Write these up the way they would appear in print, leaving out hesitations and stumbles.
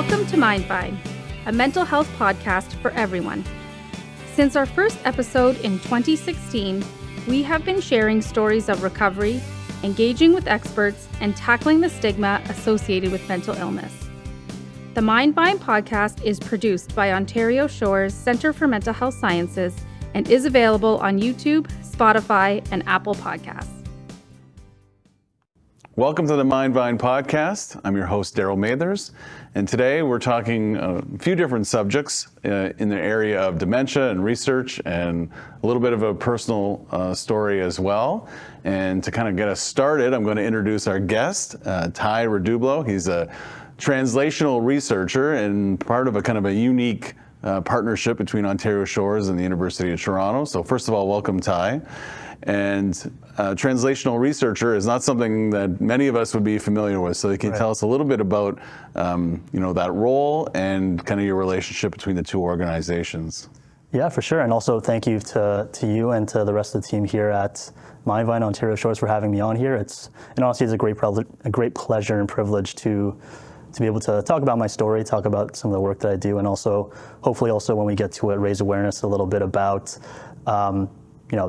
Welcome to Mindvine, a mental health podcast for everyone. Since our first episode in 2016, we have been sharing stories of recovery, engaging with experts, and tackling the stigma associated with mental illness. The Mindvine podcast is produced by Ontario Shores Centre for Mental Health Sciences and is available on YouTube, Spotify, and Apple Podcasts. Welcome to the Mindvine podcast. I'm your host, Daryl Mathers, and today we're talking a few different subjects in the area of dementia and research and a little bit of a personal story as well. And to kind of get us started, I'm going to introduce our guest, Ty Redublo. He's a translational researcher and part of a kind of a unique partnership between Ontario Shores and the University of Toronto. So first of all, welcome, Ty. And translational researcher is not something that many of us would be familiar with. So you can tell us a little bit about, that role and kind of your relationship between the two organizations. Yeah, for sure. And also thank you to you and to the rest of the team here at Mindvine Ontario Shores for having me on here. Honestly, it's a great pleasure and privilege to be able to talk about my story, talk about some of the work that I do, and also hopefully also when we get to it, raise awareness a little bit about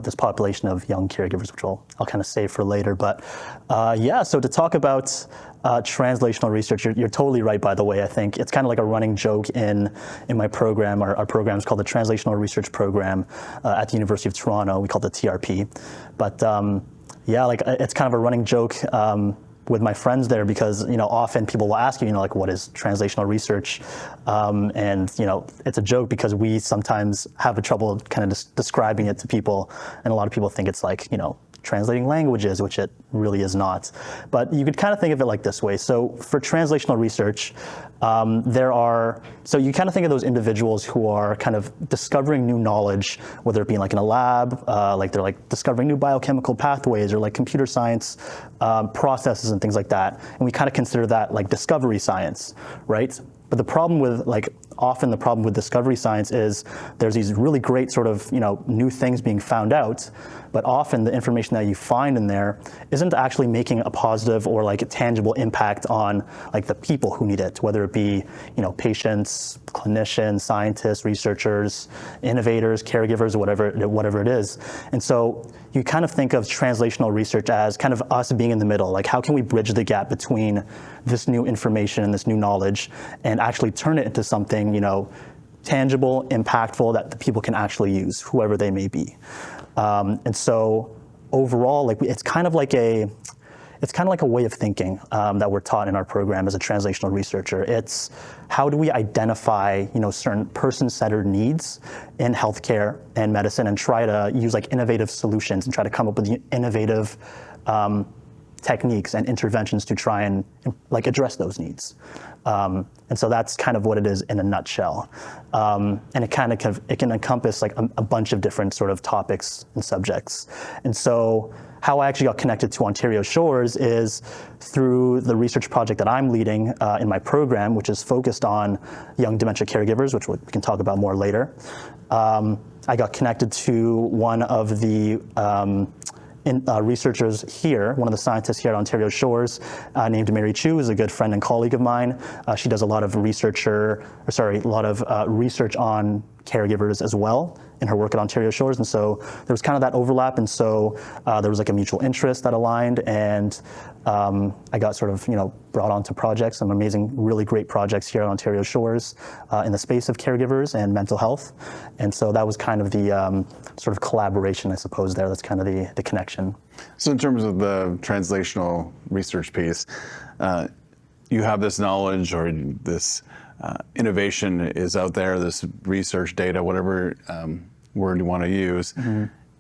this population of young caregivers, which I'll kind of save for later. But so to talk about translational research, you're totally right, by the way. I think it's kind of like a running joke in my program. Our program is called the Translational Research Program at the University of Toronto. We call it the TRP. But it's kind of a running joke with my friends there because, often people will ask you, what is translational research? And it's a joke because we sometimes have a trouble kind of describing it to people. And a lot of people think it's like, translating languages, which it really is not. But you could kind of think of it like this way. So for translational research, so you kind of think of those individuals who are kind of discovering new knowledge, whether it be like in a lab, like they're like discovering new biochemical pathways or like computer science processes and things like that. And we kind of consider that like discovery science, right? But the problem with often the problem with discovery science is there's these really great sort of, new things being found out, but often the information that you find in there isn't actually making a positive or like a tangible impact on like the people who need it, whether it be, patients, clinicians, scientists, researchers, innovators, caregivers, whatever it is. And so you kind of think of translational research as kind of us being in the middle, like how can we bridge the gap between this new information and this new knowledge and actually turn it into something, tangible, impactful that the people can actually use, whoever they may be. And so overall, it's kind of like a way of thinking that we're taught in our program as a translational researcher. It's how do we identify, certain person-centered needs in healthcare and medicine and try to use like innovative solutions and try to come up with innovative techniques and interventions to try and like address those needs. And so that's kind of what it is in a nutshell. And it can encompass like a bunch of different sort of topics and subjects. And so how I actually got connected to Ontario Shores is through the research project that I'm leading in my program, which is focused on young dementia caregivers, which we can talk about more later. I got connected to one of the researchers here, one of the scientists here at Ontario Shores, named Mary Chu, is a good friend and colleague of mine. She does a lot of research on caregivers as well in her work at Ontario Shores. And so there was kind of that overlap. And so there was like a mutual interest that aligned. And I got sort of, brought onto projects, some amazing, really great projects here at Ontario Shores in the space of caregivers and mental health. And so that was kind of the sort of collaboration, I suppose, there. That's kind of the connection. So in terms of the translational research piece, you have this knowledge or this innovation is out there, this research data, whatever word you want to use,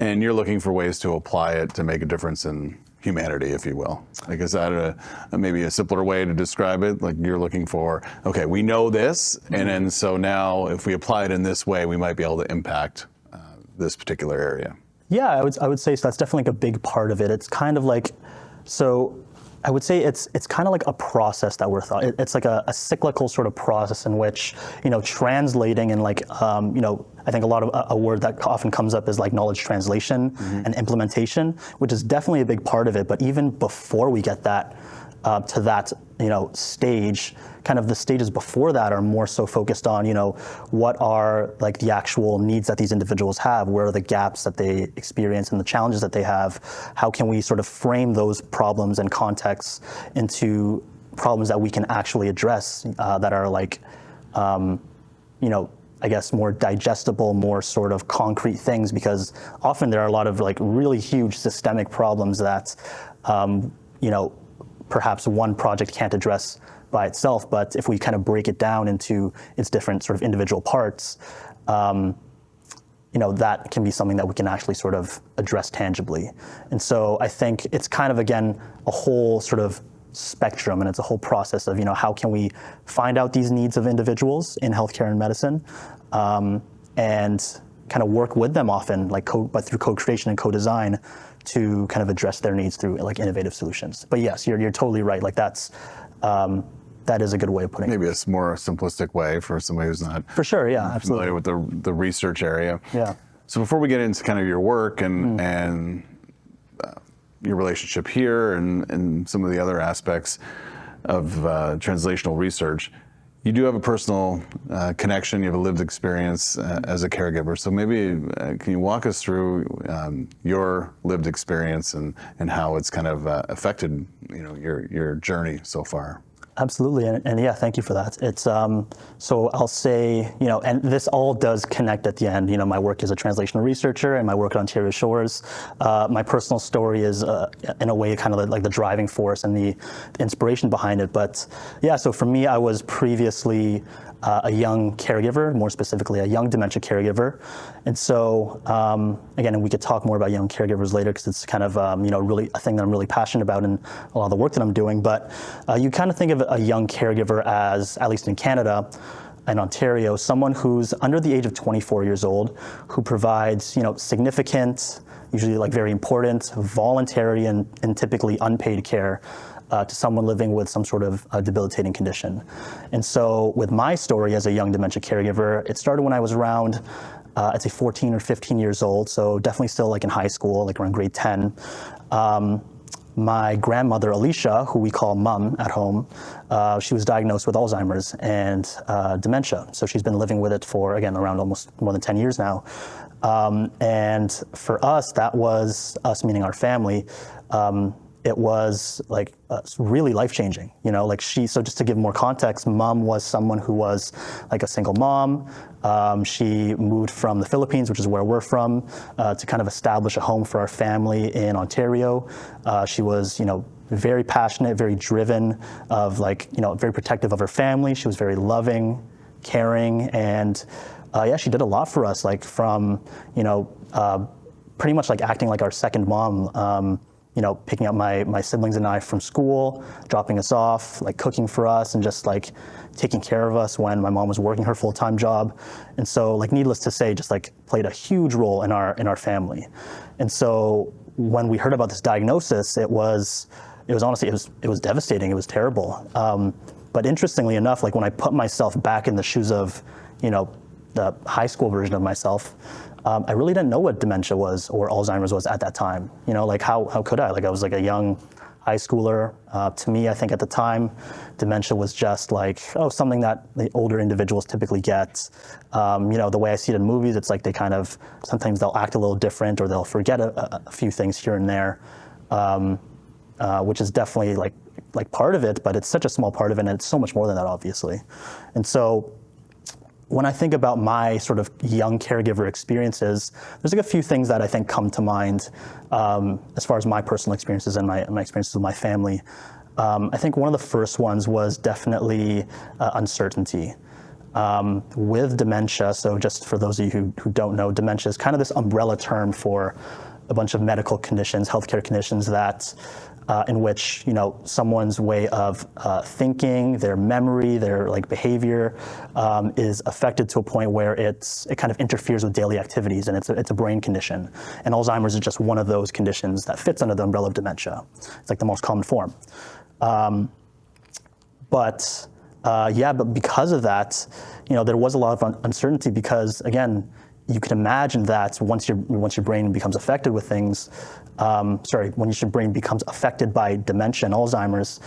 and you're looking for ways to apply it to make a difference in humanity, if you will. Like, is that maybe a simpler way to describe it? Like you're looking for, okay, we know this, and then so now if we apply it in this way, we might be able to impact this particular area. Yeah, I would say so. That's definitely like a big part of it. It's kind of like, so I would say it's kind of like a process that we're taught. It's like a cyclical sort of process in which, translating and like, I think a word that often comes up is like knowledge translation and implementation, which is definitely a big part of it. But even before we get that, to that, stage. Kind of the stages before that are more so focused on, what are like the actual needs that these individuals have, where are the gaps that they experience and the challenges that they have, how can we sort of frame those problems and contexts into problems that we can actually address, that are like, I guess more digestible, more sort of concrete things, because often there are a lot of like really huge systemic problems that, perhaps one project can't address by itself, but if we kind of break it down into its different sort of individual parts, that can be something that we can actually sort of address tangibly. And so I think it's kind of, again, a whole sort of spectrum, and it's a whole process of, how can we find out these needs of individuals in healthcare and medicine, and kind of work with them often, but through co-creation and co-design, to kind of address their needs through like innovative solutions. But yes, you're totally right. Like that is a good way of putting it. Maybe a more simplistic way for somebody who's not for sure, yeah, absolutely, familiar with the research area. Yeah. So before we get into kind of your work and your relationship here and some of the other aspects of translational research, you do have a personal connection, you have a lived experience as a caregiver. So maybe can you walk us through your lived experience and how it's kind of affected your journey so far? Absolutely, and yeah, thank you for that. It's so I'll say, and this all does connect at the end. My work as a translational researcher and my work at Ontario Shores. My personal story is, in a way, kind of like the driving force and the inspiration behind it. But yeah, so for me, I was previously a young caregiver, more specifically a young dementia caregiver. And so, again, and we could talk more about young caregivers later, because it's kind of, really a thing that I'm really passionate about in a lot of the work that I'm doing. But you kind of think of a young caregiver as, at least in Canada and Ontario, someone who's under the age of 24 years old, who provides, significant, usually like very important, voluntary and typically unpaid care to someone living with some sort of debilitating condition. And so with my story as a young dementia caregiver, it started when I was around, I'd say 14 or 15 years old, so definitely still like in high school, like around grade 10. My grandmother, Alicia, who we call Mum at home, she was diagnosed with Alzheimer's and dementia. So she's been living with it for, again, around almost more than 10 years now. And for us, that was, us meaning our family, it was like really life-changing, so just to give more context, Mom was someone who was like a single mom. She moved from the Philippines, which is where we're from, to kind of establish a home for our family in Ontario. She was, very passionate, very driven, very protective of her family. She was very loving, caring, and she did a lot for us, like from, pretty much like acting like our second mom. Picking up my siblings and I from school, dropping us off, like cooking for us, and just like taking care of us when my mom was working her full-time job. And so, like, needless to say, just like played a huge role in our family. And so when we heard about this diagnosis, it was honestly, it was devastating. It was terrible. But interestingly enough, like when I put myself back in the shoes of, the high school version of myself, I really didn't know what dementia was or Alzheimer's was at that time. Like how could I? Like I was like a young high schooler. To me, I think at the time, dementia was just like, something that the older individuals typically get. The way I see it in movies, it's like they kind of, sometimes they'll act a little different or they'll forget a few things here and there, which is definitely like part of it, but it's such a small part of it, and it's so much more than that, obviously. And so when I think about my sort of young caregiver experiences, there's like a few things that I think come to mind as far as my personal experiences and my experiences with my family. I think one of the first ones was definitely uncertainty. With dementia, so just for those of you who don't know, dementia is kind of this umbrella term for a bunch of medical conditions, healthcare conditions that in which someone's way of thinking, their memory, their behavior is affected to a point where it kind of interferes with daily activities, and it's a brain condition. And Alzheimer's is just one of those conditions that fits under the umbrella of dementia. It's like the most common form. But because of that, there was a lot of uncertainty because, again, you can imagine that once your brain becomes affected with things, when your brain becomes affected by dementia and Alzheimer's,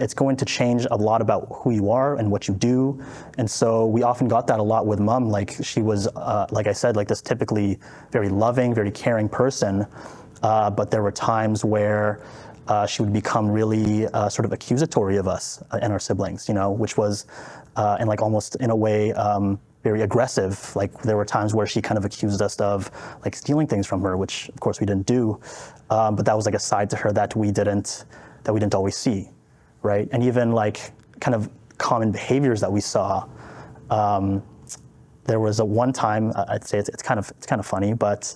it's going to change a lot about who you are and what you do. And so we often got that a lot with mom. Like she was, like I said, like this typically very loving, very caring person. But there were times where she would become really sort of accusatory of us and our siblings, which was, and like almost in a way, very aggressive. Like there were times where she kind of accused us of like stealing things from her, which of course we didn't do. But that was like a side to her that we didn't always see. Right, and even like kind of common behaviors that we saw. There was a one time, I'd say it's kind of funny, but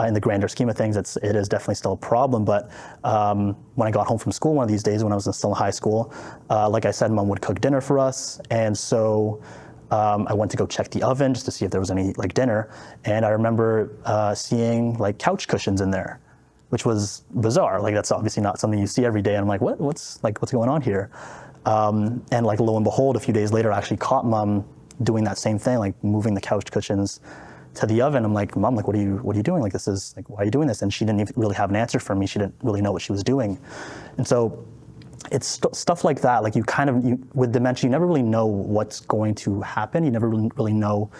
in the grander scheme of things, it is definitely still a problem. But when I got home from school one of these days, when I was still in high school, like I said, mom would cook dinner for us, and so I went to go check the oven just to see if there was any like dinner, and I remember seeing like couch cushions in there, which was bizarre. Like that's obviously not something you see every day. And I'm like, what's going on here? And like lo and behold, a few days later, I actually caught mom doing that same thing, like moving the couch cushions to the oven. I'm like, mom, like, what are you doing? Like, this is like, why are you doing this? And she didn't even really have an answer for me. She didn't really know what she was doing. And so it's stuff like that. Like with dementia, you never really know what's going to happen. You never really know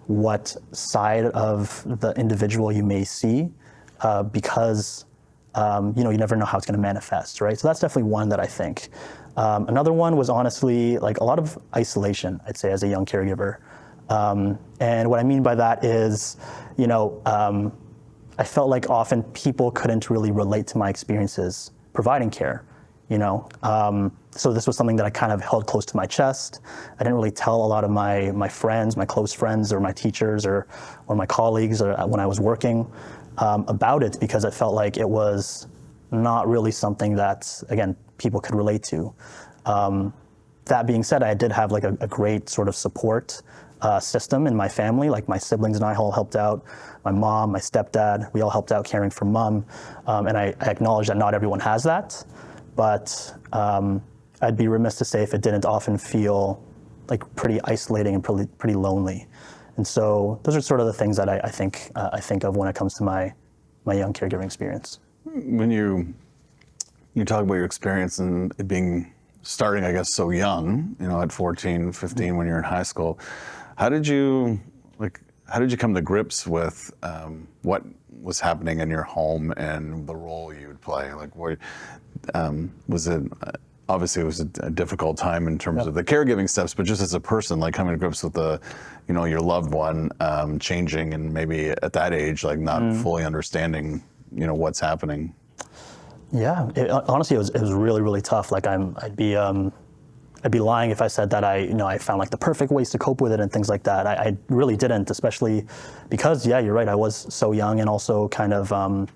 what side of the individual you may see. Because you never know how it's going to manifest, right? So that's definitely one that I think. Another one was honestly like a lot of isolation, I'd say, as a young caregiver. And what I mean by that is, I felt like often people couldn't really relate to my experiences providing care. So this was something that I kind of held close to my chest. I didn't really tell a lot of my friends, my close friends, or my teachers, or my colleagues, or when I was working. About it, because I felt like it was not really something that, again, people could relate to. That being said, I did have like a great sort of support system in my family. Like my siblings and I all helped out. My mom, my stepdad, we all helped out caring for mom. And I acknowledge that not everyone has that, but I'd be remiss to say if it didn't often feel like pretty isolating and pretty lonely. And so those are sort of the things that I think of when it comes to my young caregiving experience. When you talk about your experience and it starting, I guess, so young, at 14, 15, when you're in high school, how did you come to grips with what was happening in your home and the role you would play? Like, what was it? Obviously, it was a difficult time in terms of the caregiving steps, but just as a person, like coming to grips with your loved one changing, and maybe at that age, like not fully understanding, what's happening. Yeah, honestly, it was really, really tough. Like I'd be lying if I said that I found like the perfect ways to cope with it and things like that. I really didn't, especially because, yeah, you're right. I was so young, and also kind of, when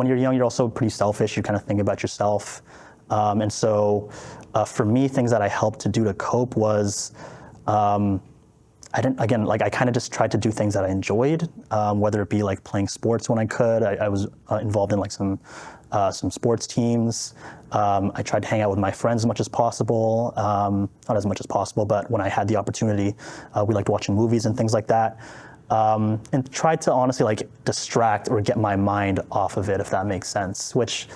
you're young, you're also pretty selfish. You kind of think about yourself. And so for me, things that I helped to do to cope was, I kind of just tried to do things that I enjoyed, whether it be like playing sports when I could. I was involved in like some sports teams. I tried to hang out with my friends as much as possible, not as much as possible, but when I had the opportunity, we liked watching movies and things like that. And tried to honestly like distract or get my mind off of it, if that makes sense, which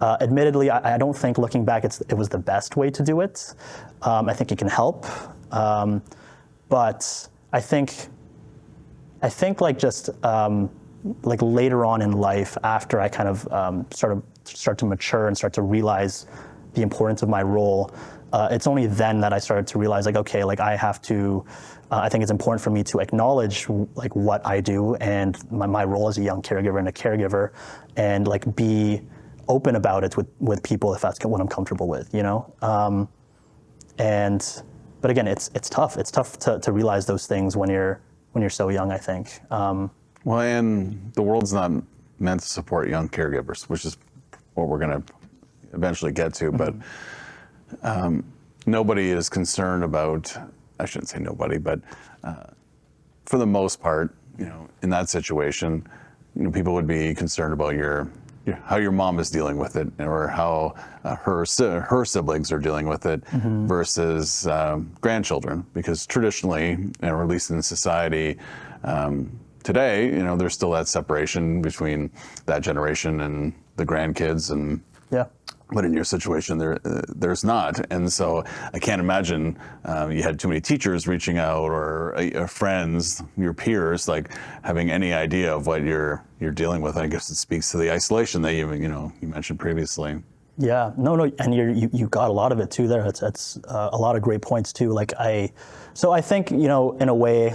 admittedly, I don't think looking back, it was the best way to do it. I think it can help. But I think like just like later on in life, after I kind of start to mature and start to realize the importance of my role, it's only then that I started to realize like, okay, like I have to, I think it's important for me to acknowledge like what I do and my role as a young caregiver and a caregiver, and like be open about it with people if that's what I'm comfortable with, but again, it's tough. It's tough to realize those things when you're so young, I think. Well, and the world's not meant to support young caregivers, which is what we're going to eventually get to. But nobody is concerned about, I shouldn't say nobody, but for the most part, in that situation, people would be concerned about how your mom is dealing with it, or how her siblings are dealing with it, versus grandchildren, because traditionally, or at least in society, today, there's still that separation between that generation and the grandkids, and Yeah. but in your situation, there's not. And so I can't imagine you had too many teachers reaching out, or friends, your peers, like having any idea of what you're dealing with. I guess it speaks to the isolation that you mentioned previously. Yeah, no, and you got a lot of it too there. It's a lot of great points too. So I think, in a way,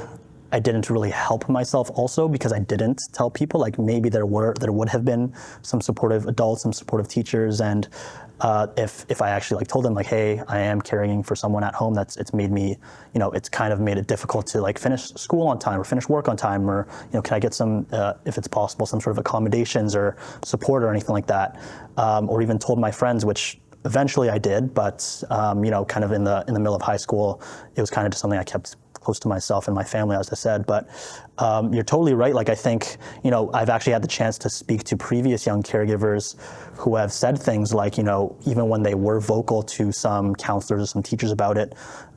I didn't really help myself also because I didn't tell people. Like maybe there would have been some supportive adults, some supportive teachers, and if I actually told them hey, I am caring for someone at home, it's made me, it's kind of made it difficult to finish school on time or finish work on time, or can I get some, if it's possible, some sort of accommodations or support or anything like that, or even told my friends, which eventually I did, but kind of in the middle of high school, it was kind of just something I kept close to myself and my family, as I said. But you're totally right. I think, I've actually had the chance to speak to previous young caregivers who have said things like, even when they were vocal to some counselors or some teachers about it,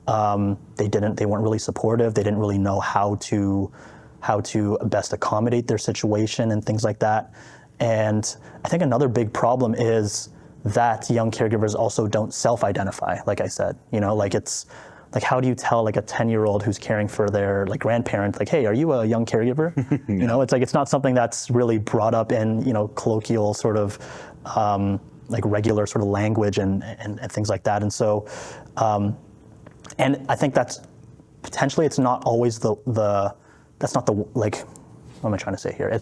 they weren't really supportive. They didn't really know how to best accommodate their situation and things like that. And I think another big problem is that young caregivers also don't self-identify, like I said. It's how do you tell a 10-year-old who's caring for their grandparent, hey, are you a young caregiver? Yeah. It's not something that's really brought up in colloquial sort of regular sort of language and things like that. And so and I think that's potentially, it's not always that's not the what am I trying to say here?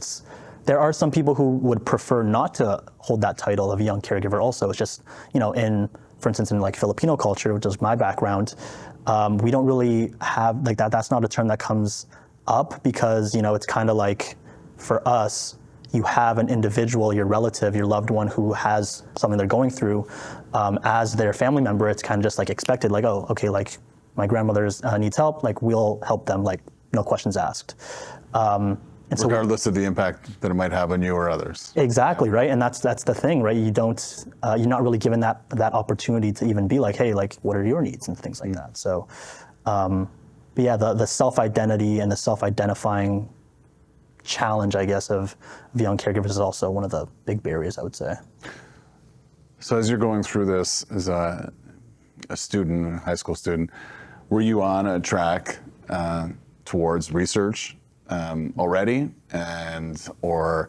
There are some people who would prefer not to hold that title of young caregiver also. It's just, for instance, in Filipino culture, which is my background, we don't really have that. That's not a term that comes up because, it's kind of for us, you have an individual, your relative, your loved one who has something they're going through as their family member. It's kind of just expected, oh, okay, my grandmother needs help, we'll help them, no questions asked. And regardless of the impact that it might have on you or others. Exactly, right? And that's the thing, right? You don't, you're not really given that opportunity to even be hey, what are your needs and things like that. So, but yeah, the self-identity and the self-identifying challenge, I guess, of young caregivers is also one of the big barriers, I would say. So as you're going through this as a student, a high school student, were you on a track towards research already, or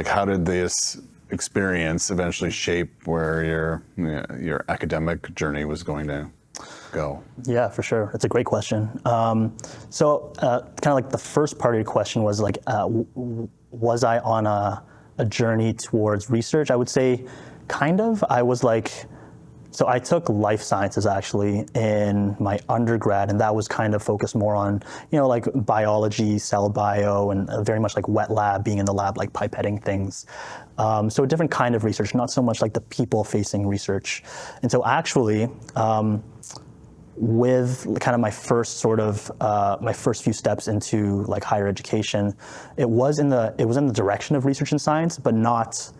how did this experience eventually shape where your academic journey was going to go? Yeah, for sure. It's a great question. So kind of the first part of your question was was I on a journey towards research? I would say kind of. I was so I took life sciences actually in my undergrad, and that was kind of focused more on, biology, cell bio, and very much wet lab, being in the lab, pipetting things. So a different kind of research, not so much the people-facing research. And so actually, with kind of my first my first few steps into higher education, it was in the direction of research and science, but not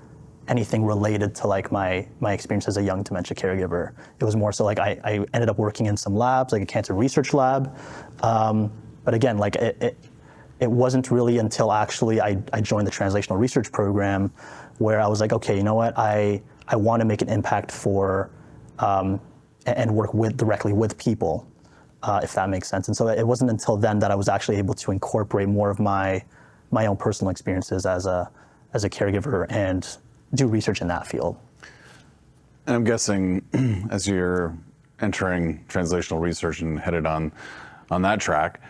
anything related to my experience as a young dementia caregiver. It was more so I ended up working in some labs, a cancer research lab. But again, it wasn't really until actually I joined the translational research program where I was okay, you know what, I want to make an impact for and work directly with people, if that makes sense. And so it wasn't until then that I was actually able to incorporate more of my own personal experiences as a caregiver and do research in that field. And I'm guessing as you're entering translational research and headed on that track,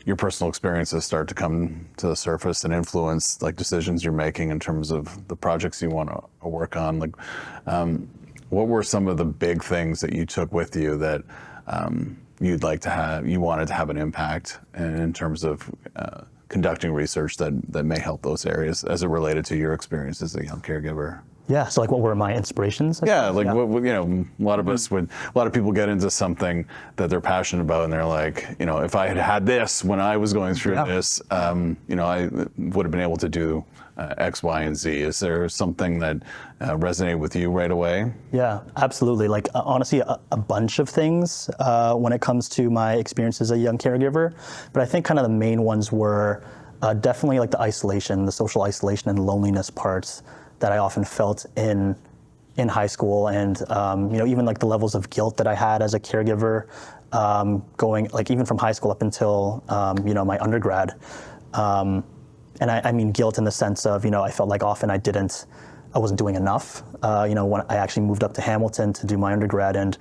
your personal experiences start to come to the surface and influence decisions you're making in terms of the projects you want to work on. What were some of the big things that you took with you that you wanted to have an impact in terms of conducting research that may help those areas as it related to your experience as a young caregiver? Yeah, so what were my inspirations? Yeah, what, a lot of us a lot of people get into something that they're passionate about, and they're if I had had this when I was going through this, I would have been able to do X, Y, and Z. Is there something that resonated with you right away? Yeah, absolutely. Honestly, a bunch of things when it comes to my experience as a young caregiver. But I think kind of the main ones were definitely like the isolation, the social isolation and loneliness parts that I often felt in high school, and even like the levels of guilt that I had as a caregiver, going like even from high school up until my undergrad. And I mean guilt in the sense of, I felt like often I wasn't doing enough. When I actually moved up to Hamilton to do my undergrad, and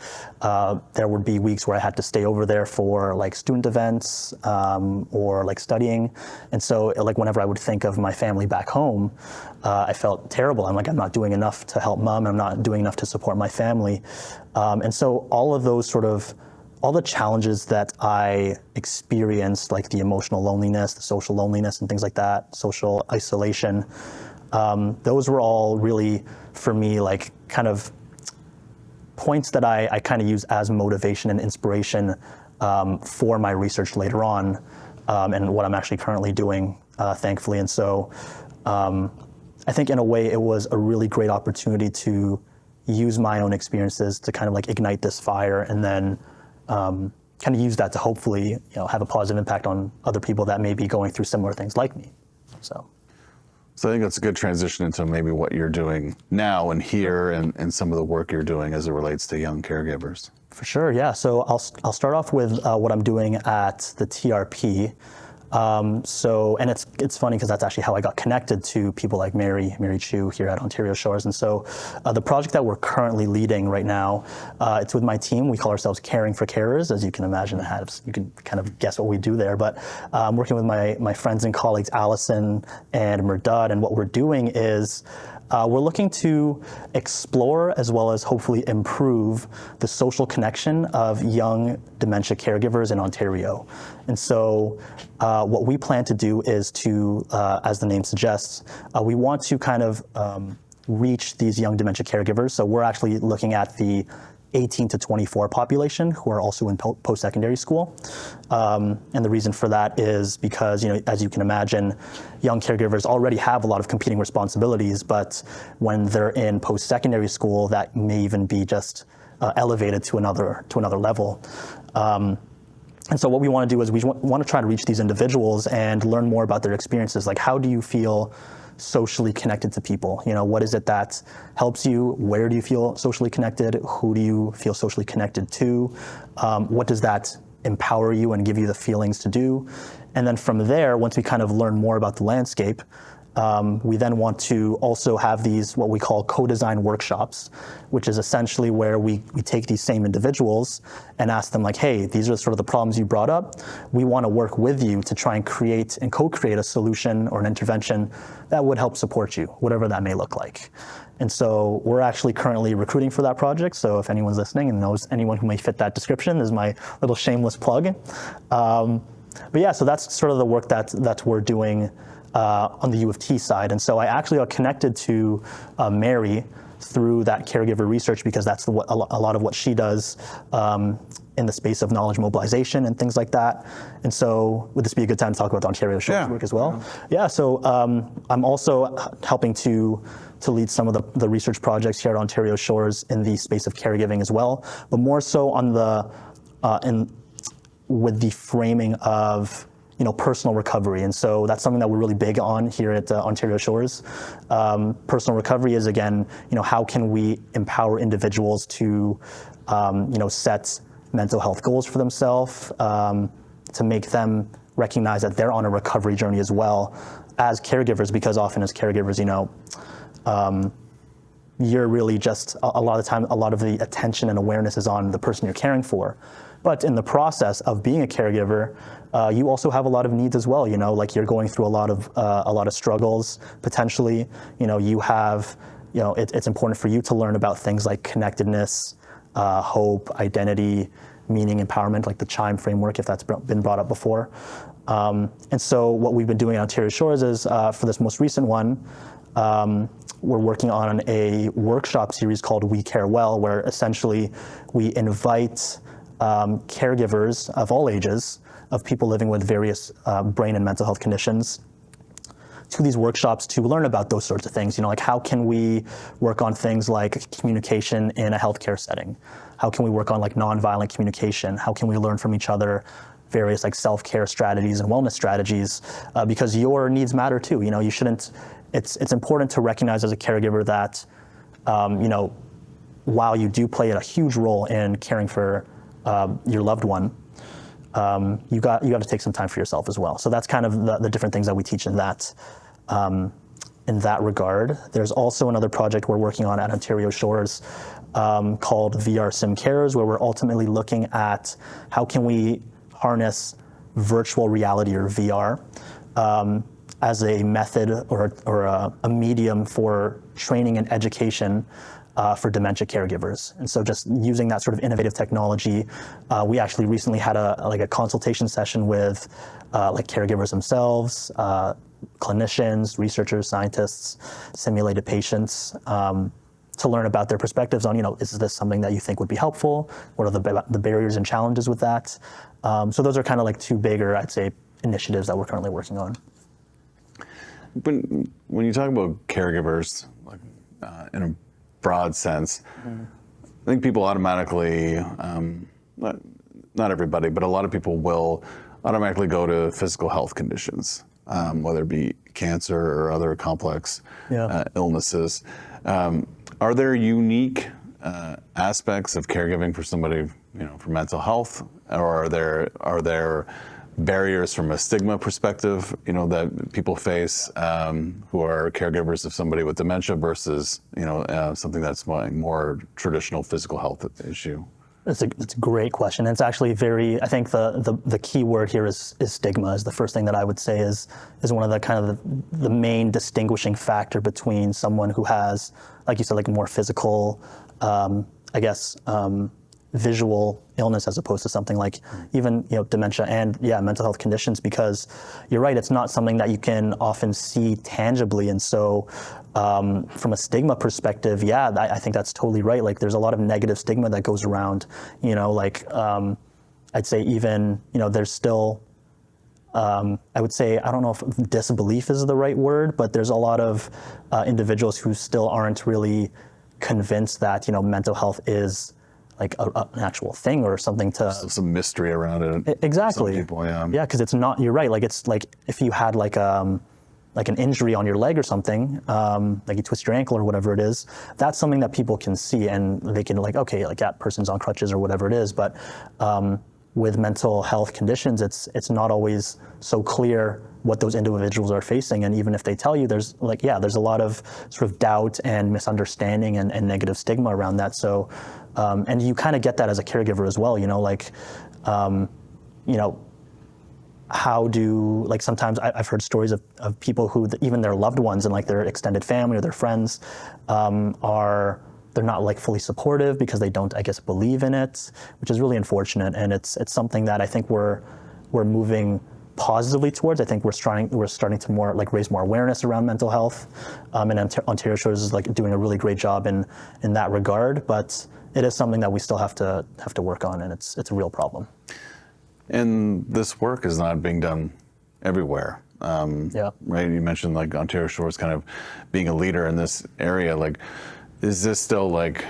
there would be weeks where I had to stay over there for like student events or like studying. And so like whenever I would think of my family back home, I felt terrible. I'm like, I'm not doing enough to help mom. I'm not doing enough to support my family. And so all of those all the challenges that I experienced, like the emotional loneliness, the social loneliness and things like that, social isolation, those were all really, for me, like kind of points that I kind of use as motivation and inspiration for my research later on, and what I'm actually currently doing, thankfully. And so I think in a way it was a really great opportunity to use my own experiences to kind of like ignite this fire, and then kind of use that to hopefully have a positive impact on other people that may be going through similar things like me. So I think that's a good transition into maybe what you're doing now and here, and some of the work you're doing as it relates to young caregivers. For sure, yeah. So I'll start off with what I'm doing at the TRP. And it's funny because that's actually how I got connected to people like Mary Chu here at Ontario Shores. And so the project that we're currently leading right now, it's with my team. We call ourselves Caring for Carers. As you can imagine, you can kind of guess what we do there. But I'm working with my friends and colleagues, Allison and Merdad, and what we're doing is we're looking to explore as well as hopefully improve the social connection of young dementia caregivers in Ontario. And so what we plan to do is to, as the name suggests, we want to kind of reach these young dementia caregivers. So we're actually looking at the 18 to 24 population who are also in post-secondary school. And the reason for that is because, as you can imagine, young caregivers already have a lot of competing responsibilities, but when they're in post-secondary school, that may even be just elevated to another level. And so what we want to do is we want to try to reach these individuals and learn more about their experiences. Like, how do you feel socially connected to people? What is it that helps you? Where do you feel socially connected? Who do you feel socially connected to? What does that empower you and give you the feelings to do? And then from there, once we kind of learn more about the landscape, we then want to also have these, what we call co-design workshops, which is essentially where we take these same individuals and ask them like, hey, these are sort of the problems you brought up. We want to work with you to try and create and co-create a solution or an intervention that would help support you, whatever that may look like. And so we're actually currently recruiting for that project. So if anyone's listening and knows anyone who may fit that description, this is my little shameless plug. But yeah, so that's sort of the work that we're doing on the U of T side. And so I actually got connected to Mary through that caregiver research, because that's a lot of what she does in the space of knowledge mobilization and things like that. And so would this be a good time to talk about the Ontario Shores work as well? Yeah, so I'm also helping to lead some of the research projects here at Ontario Shores in the space of caregiving as well, but more so on with the framing of personal recovery. And so that's something that we're really big on here at Ontario Shores. Personal recovery is, again, how can we empower individuals to, set mental health goals for themselves, to make them recognize that they're on a recovery journey as well as caregivers, because often as caregivers, you're really just, a lot of the time, a lot of the attention and awareness is on the person you're caring for. But in the process of being a caregiver, you also have a lot of needs as well. Like you're going through a lot of struggles potentially. You have, it's important for you to learn about things like connectedness, hope, identity, meaning, empowerment, like the CHIME framework, if that's been brought up before. And so what we've been doing at Ontario Shores is, for this most recent one, we're working on a workshop series called We Care Well, where essentially we invite caregivers of all ages, of people living with various brain and mental health conditions, to these workshops to learn about those sorts of things. Like, how can we work on things like communication in a healthcare setting? How can we work on like nonviolent communication? How can we learn from each other various like self-care strategies and wellness strategies, because your needs matter too. You know, you shouldn't. It's important to recognize as a caregiver that, you know, while you do play a huge role in caring for your loved one, you got to take some time for yourself as well. So that's kind of the different things that we teach in that regard. There's also another project we're working on at Ontario Shores called VR Sim Cares, where we're ultimately looking at how can we harness virtual reality or VR as a method or a medium for training and education for dementia caregivers. And so just using that sort of innovative technology, we actually recently had a consultation session with like caregivers themselves, clinicians, researchers, scientists, simulated patients, to learn about their perspectives on, you know, is this something that you think would be helpful? What are the barriers and challenges with that? So those are kind of like two bigger, I'd say, initiatives that we're currently working on. When you talk about caregivers, like in a broad sense, I think people automatically, not everybody, but a lot of people will automatically go to physical health conditions, whether it be cancer or other complex illnesses. Are there unique aspects of caregiving for somebody, you know, for mental health, or are there barriers from a stigma perspective, you know, that people face who are caregivers of somebody with dementia versus, you know, something that's more traditional physical health issue? It's a great question. It's actually very, I think the key word here is stigma is the first thing that I would say is one of the kind of the main distinguishing factor between someone who has, like you said, like more physical, I guess, visual illness as opposed to something like even, you know, dementia and mental health conditions, because you're right, it's not something that you can often see tangibly. And so from a stigma perspective, I think that's totally right. Like there's a lot of negative stigma that goes around, you know, like I'd say even, you know, there's still, I would say, I don't know if disbelief is the right word, but there's a lot of individuals who still aren't really convinced that, you know, mental health is like an actual thing or something to... Some mystery around it. Exactly. Some people, yeah, because it's not, you're right, like it's like if you had like an injury on your leg or something, like you twist your ankle or whatever it is, that's something that people can see and they can like, okay, like that person's on crutches or whatever it is. But with mental health conditions, it's not always so clear what those individuals are facing. And even if they tell you, there's like, there's a lot of sort of doubt and misunderstanding and negative stigma around that. So, and you kind of get that as a caregiver as well, you know, like, you know, how do, like sometimes I've heard stories of people who even their loved ones and like their extended family or their friends they're not like fully supportive because they don't, I guess, believe in it, which is really unfortunate. And it's something that I think we're moving positively towards. I think we're starting to more like raise more awareness around mental health, and Ontario Shores is like doing a really great job in that regard. But it is something that we still have to work on, and it's a real problem. And this work is not being done everywhere. Right? You mentioned like Ontario Shores kind of being a leader in this area. Like, is this still like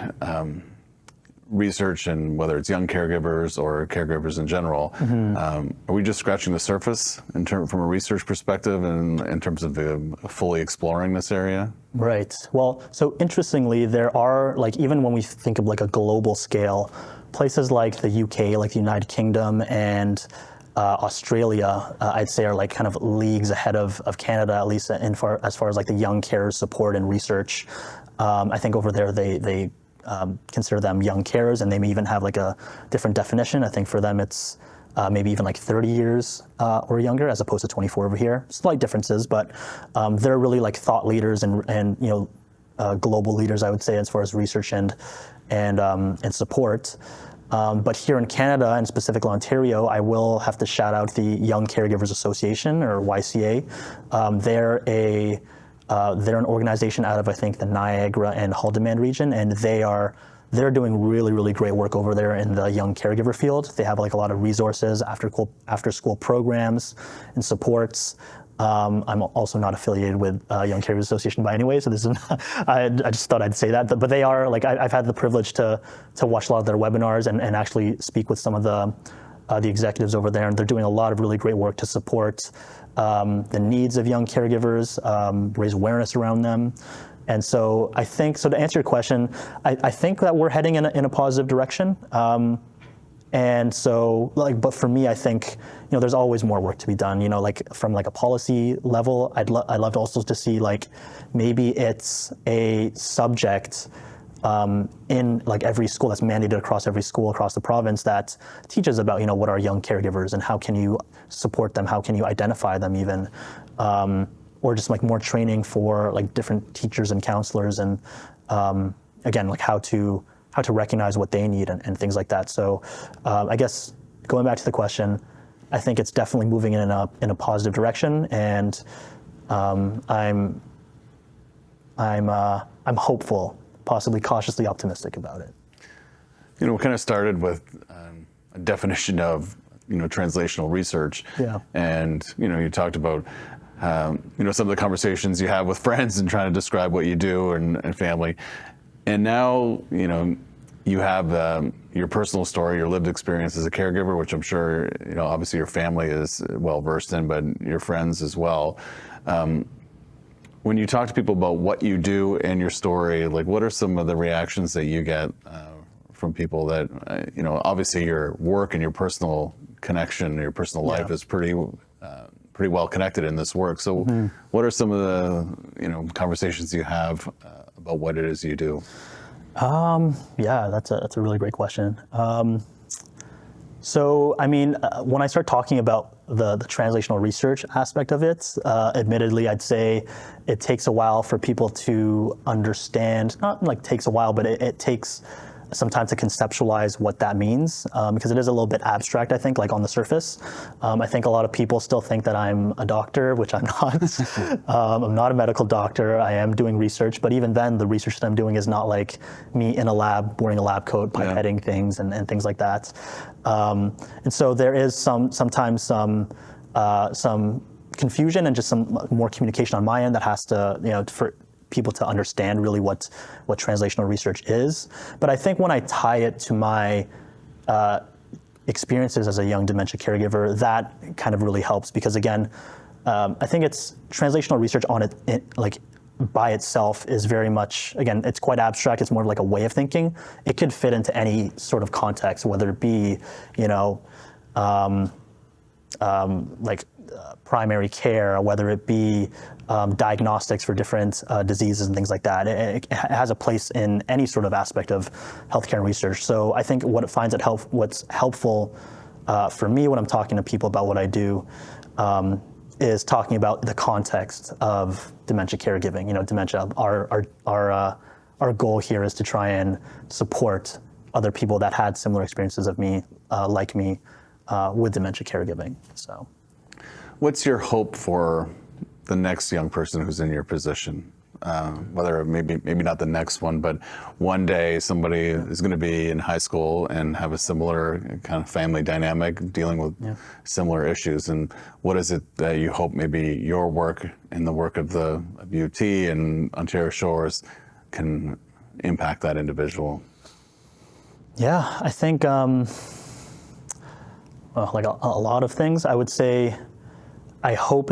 research, and whether it's young caregivers or caregivers in general, are we just scratching the surface from a research perspective and in terms of fully exploring this area? Right. Well, so interestingly, there are, like, even when we think of like a global scale, places like the UK, like the United Kingdom and Australia, I'd say are like kind of leagues ahead of Canada, at least as far as like the young carers support and research. I think over there they consider them young carers, and they may even have like a different definition. I think for them it's maybe even like 30 years or younger, as opposed to 24 over here. Slight differences, but they're really like thought leaders and you know, global leaders, I would say, as far as research and support. But here in Canada, and specifically Ontario, I will have to shout out the Young Caregivers Association, or YCA. They're an organization out of, I think, the Niagara and Haldimand region, and they're doing really, really great work over there in the young caregiver field. They have like a lot of resources, after school programs and supports. I'm also not affiliated with Young Caregivers Association by any way, so this is I just thought I'd say that. But they are, like, I've had the privilege to watch a lot of their webinars and actually speak with some of the the executives over there, and they're doing a lot of really great work to support the needs of young caregivers, raise awareness around them. And so I think, so to answer your question, I think that we're heading in a positive direction. And so, but for me, I think, there's always more work to be done, from a policy level. I'd love also to see, maybe it's a subject in every school that's mandated across every school across the province that teaches about, what are young caregivers and how can you support them, how can you identify them even, or just more training for different teachers and counselors and again, how to recognize what they need and things like that. So I guess going back to the question, I think it's definitely moving in a positive direction, and I'm hopeful, possibly cautiously optimistic about it. We kind of started with a definition of translational research, and you talked about some of the conversations you have with friends and trying to describe what you do and family, and now you have your personal story, your lived experience as a caregiver, which I'm sure obviously your family is well versed in, but your friends as well. When you talk to people about what you do and your story, what are some of the reactions that you get from people that, obviously your work and your personal connection, your personal life is pretty well connected in this work. So what are some of the, conversations you have about what it is you do? Yeah, that's a really great question. So, I mean, when I start talking about the translational research aspect of it, admittedly, I'd say it takes a while for people to understand, not takes a while, but it takes some time to conceptualize what that means, because it is a little bit abstract, I think, on the surface. I think a lot of people still think that I'm a doctor, which I'm not. I'm not a medical doctor. I am doing research, but even then, the research that I'm doing is not me in a lab wearing a lab coat, pipetting things and things like that. And so there is sometimes some confusion and just some more communication on my end that has to, for people to understand really what translational research is. But I think when I tie it to my experiences as a young dementia caregiver, that kind of really helps, because again, I think it's translational research on it by itself is very much, again, it's quite abstract. It's more of a way of thinking. It could fit into any sort of context, whether it be, primary care, whether it be diagnostics for different diseases and things like that. It has a place in any sort of aspect of healthcare research. So I think what's helpful for me when I'm talking to people about what I do is talking about the context of dementia caregiving. Dementia. Our goal here is to try and support other people that had similar experiences of me, like me, with dementia caregiving. So. What's your hope for the next young person who's in your position? Whether maybe not the next one, but one day somebody is going to be in high school and have a similar kind of family dynamic, dealing with similar issues. And what is it that you hope maybe your work and the work of UT and Ontario Shores can impact that individual? Yeah, I think a lot of things. I would say I hope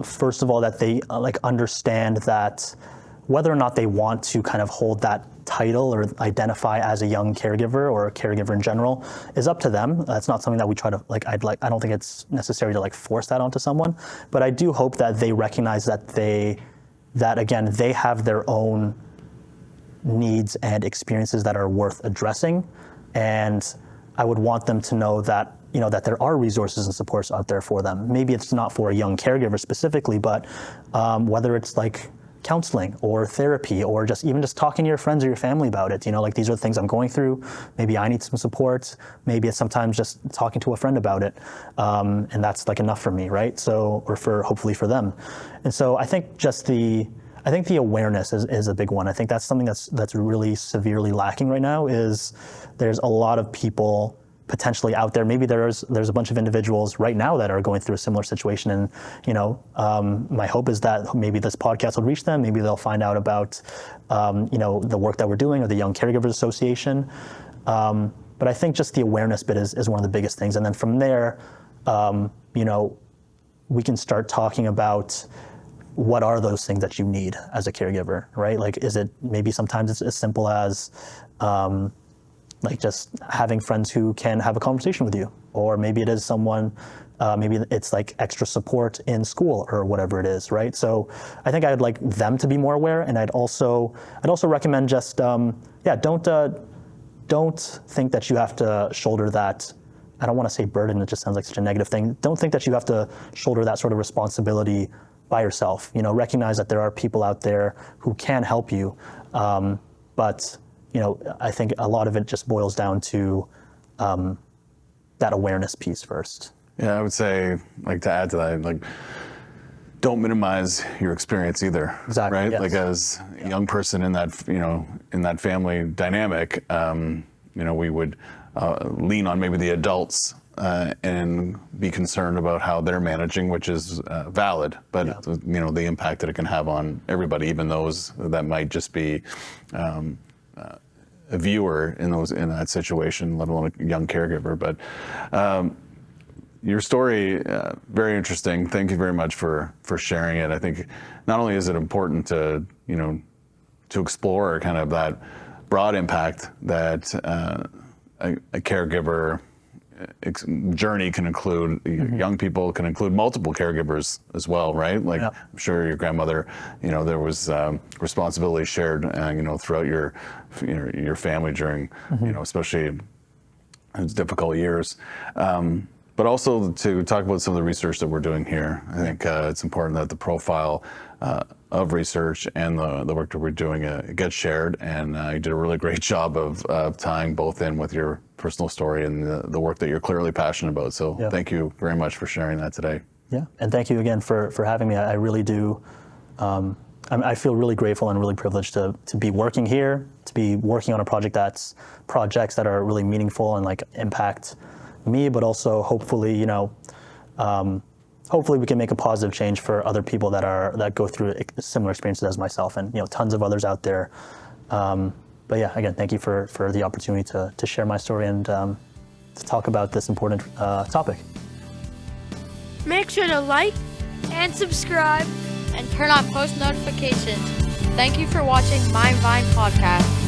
first of all that they understand that whether or not they want to kind of hold that title or identify as a young caregiver or a caregiver in general is up to them. That's not something that we try to I don't think it's necessary to force that onto someone, but I do hope that they recognize that again they have their own needs and experiences that are worth addressing, and I would want them to know that that there are resources and supports out there for them. Maybe it's not for a young caregiver specifically, but whether it's counseling or therapy or just talking to your friends or your family about it. These are the things I'm going through. Maybe I need some support. Maybe it's sometimes just talking to a friend about it, and that's enough for me, right? So, or hopefully for them. And so I think the awareness is a big one. I think that's something that's really severely lacking right now. Is there's a lot of people potentially out there. Maybe there's a bunch of individuals right now that are going through a similar situation, and my hope is that maybe this podcast will reach them. Maybe they'll find out about the work that we're doing or the Young Caregivers Association. But I think just the awareness bit is one of the biggest things. And then from there, we can start talking about what are those things that you need as a caregiver, right? Like, is it maybe sometimes it's as simple as like just having friends who can have a conversation with you, or maybe it is someone, maybe it's like extra support in school or whatever it is, right? So I think I'd like them to be more aware, and I'd also recommend just don't think that you have to shoulder that. I don't want to say burden, it just sounds like such a negative thing. Don't think that you have to shoulder that sort of responsibility by yourself. Recognize that there are people out there who can help you. But I think a lot of it just boils down to that awareness piece first. Yeah, I would say, like, to add to that, like, don't minimize your experience either. Exactly. Right? Yes. Like, as a young person in that, in that family dynamic, we would lean on maybe the adults and be concerned about how they're managing, which is valid, but the impact that it can have on everybody, even those that might just be a viewer in that situation, let alone a young caregiver. But your story, very interesting. Thank you very much for sharing it. I think not only is it important to explore kind of that broad impact that a caregiver journey can include. Young people can include multiple caregivers as well, right? Like, I'm sure your grandmother, there was responsibility shared, throughout your family during, especially in difficult years. But also to talk about some of the research that we're doing here. I think it's important that the profile of research and the work that we're doing gets shared, and you did a really great job of tying both in with your personal story and the work that you're clearly passionate about. So thank you very much for sharing that today. Yeah, and thank you again for having me. I really do. I feel really grateful and really privileged to be working here, to be working on projects that are really meaningful and like impact me, but also hopefully, hopefully we can make a positive change for other people that go through similar experiences as myself, and tons of others out there. But yeah, again, thank you for the opportunity to share my story and to talk about this important topic. Make sure to like and subscribe and turn on post notifications. Thank you for watching My Vine Podcast.